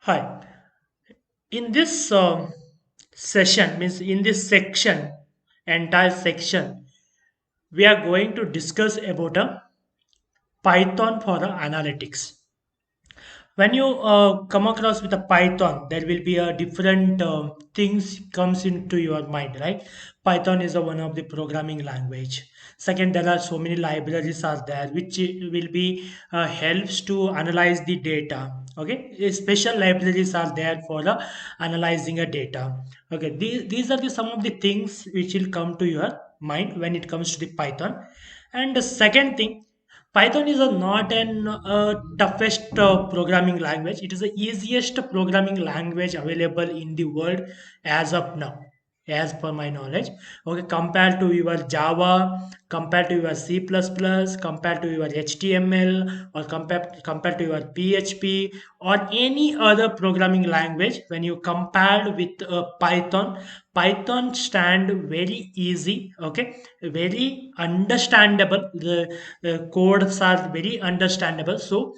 Hi. In this session, means in this section, entire section, we are going to discuss about a Python for the analytics. When you come across with a Python, there will be a different things comes into your mind, right? Python is a one of the programming language. Second, there are so many libraries are there which will be helps to analyze the data. Okay, special libraries are there for analyzing a data. Okay, these are some of the things which will come to your mind when it comes to the Python. And the second thing, Python is not an toughest programming language. It is the easiest programming language available in the world as of now, as per my knowledge. Okay, compared to your Java, compared to your C++, compared to your HTML, or compared to your PHP or any other programming language, when you compared with Python, Python stand very easy. Okay, very understandable. The codes are very understandable. So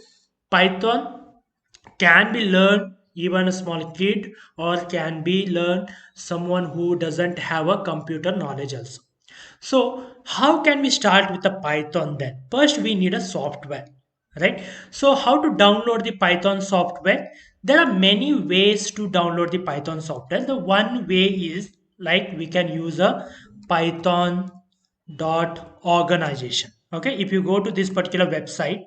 Python can be learned even a small kid, or can be learned someone who doesn't have a computer knowledge also. So how can we start with the Python then? First, we need a software, right? So how to download the Python software? There are many ways to download the Python software. The one way is like we can use a Python dot organization. Okay, if you go to this particular website,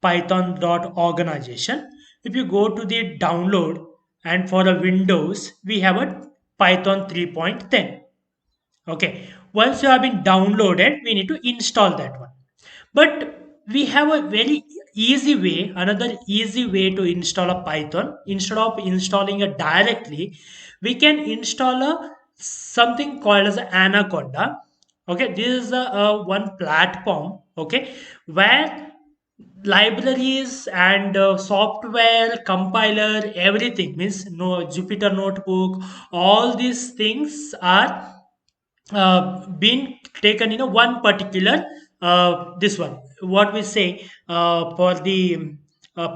Python dot organization, if you go to the download, and for a Windows, we have a Python 3.10. Okay, once you have been downloaded, we need to install that one. But we have a very easy way, another easy way to install a Python. Instead of installing it directly, we can install a something called as Anaconda. Okay, this is a one platform. Okay, where libraries and software compiler everything means no Jupyter notebook, all these things are been taken in a one particular this one what we say for the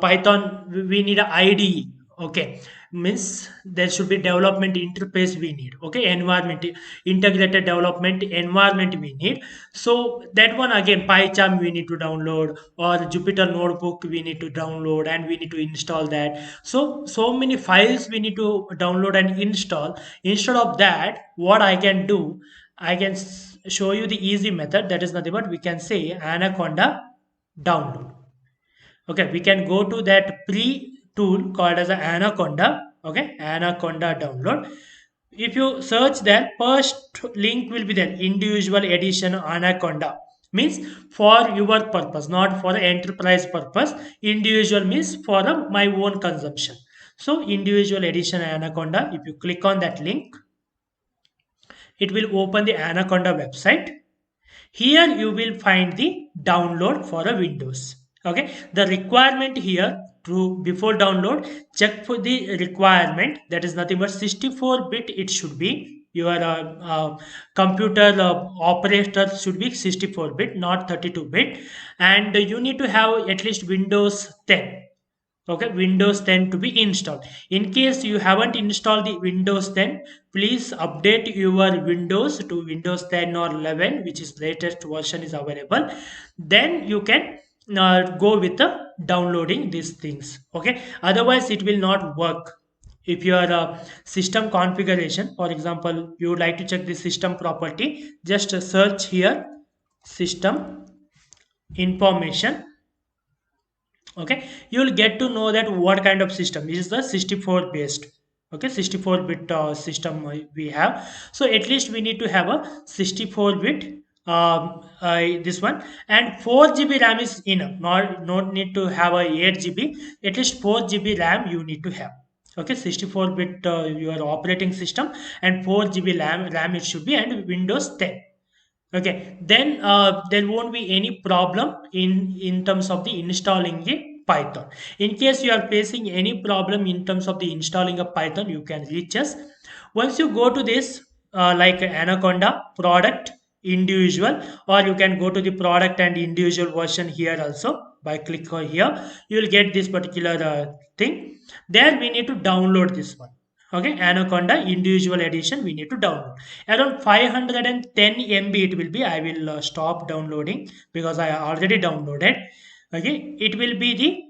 Python we need a IDE. Okay, means there should be development interface we need. Okay, environment, integrated development environment we need. So that one again, PyCharm we need to download, or Jupyter notebook we need to download, and we need to install that. So many files we need to download and install. Instead of that, what I can do, I can show you the easy method. That is nothing but we can say Anaconda download. Okay, we can go to that pre tool called as a Anaconda. Okay, Anaconda download. If you search that, first link will be there, individual edition Anaconda. Means for your purpose, not for the enterprise purpose. Individual means for my own consumption. So individual edition Anaconda, if you click on that link, it will open the Anaconda website. Here you will find the download for a Windows. Okay, the requirement here to before download, check for the requirement. That is nothing but 64-bit. It should be your computer operator should be 64-bit, not 32-bit, and you need to have at least Windows 10. Okay, Windows 10 to be installed. In case you haven't installed the Windows 10, please update your Windows to Windows 10 or 11, which is latest version is available. Then you can go with the downloading these things. Okay, otherwise it will not work. If your system configuration, for example, you would like to check the system property, just search here system information. Okay, you will get to know that what kind of system this is, the 64 based. Okay, 64-bit system we have. So at least we need to have a 64-bit this one, and 4 GB RAM is enough. Not need to have a 8 GB, at least 4 GB RAM you need to have. Okay, 64-bit your operating system, and 4 GB RAM it should be, and Windows 10. Okay, then there won't be any problem in terms of the installing the Python. In case you are facing any problem in terms of the installing a Python, you can reach us. Once you go to this like Anaconda product individual, or you can go to the product and individual version here also by click on here, you will get this particular thing. There we need to download this one. Okay, Anaconda individual edition we need to download. Around 510 MB it will be. I will stop downloading because I already downloaded. Okay, it will be the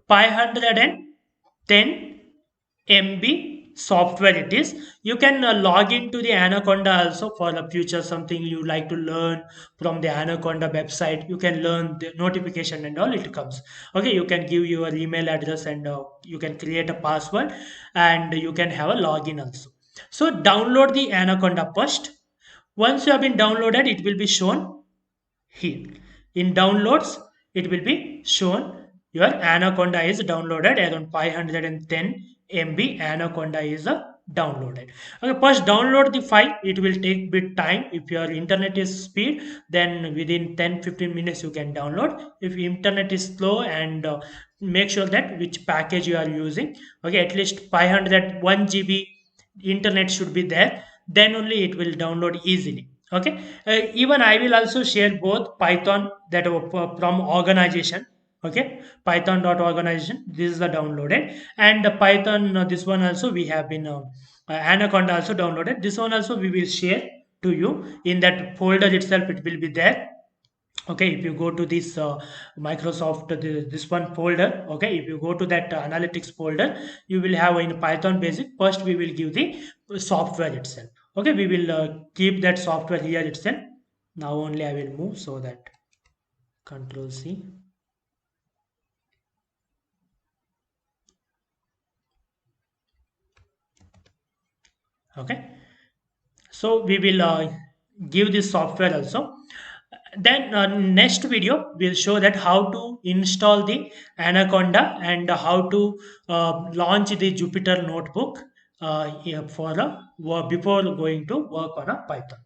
510 MB software it is. You can log into the Anaconda also for the future, something you like to learn from the Anaconda website. You can learn the notification and all it comes. Okay, you can give your email address and you can create a password and you can have a login also. So download the Anaconda first. Once you have been downloaded, it will be shown here. In downloads, it will be shown your Anaconda is downloaded around 510 MB. Anaconda is downloaded. Okay, first download the file. It will take bit time. If your internet is speed, then within 10-15 minutes you can download. If internet is slow, and make sure that which package you are using. Okay, at least 501 GB internet should be there. Then only it will download easily. Okay, even I will also share both Python that from organization. Okay, python.organization, this is the downloaded, and the Python this one also we have been Anaconda also downloaded. This one also we will share to you in that folder itself, it will be there. Okay, if you go to this Microsoft this one folder. Okay, if you go to that analytics folder, you will have in Python basic. First we will give the software itself. Okay, we will keep that software here itself. Now only I will move so that control C. Okay, so we will give this software also. Then next video will show that how to install the Anaconda and how to launch the Jupyter notebook here for before going to work on a Python.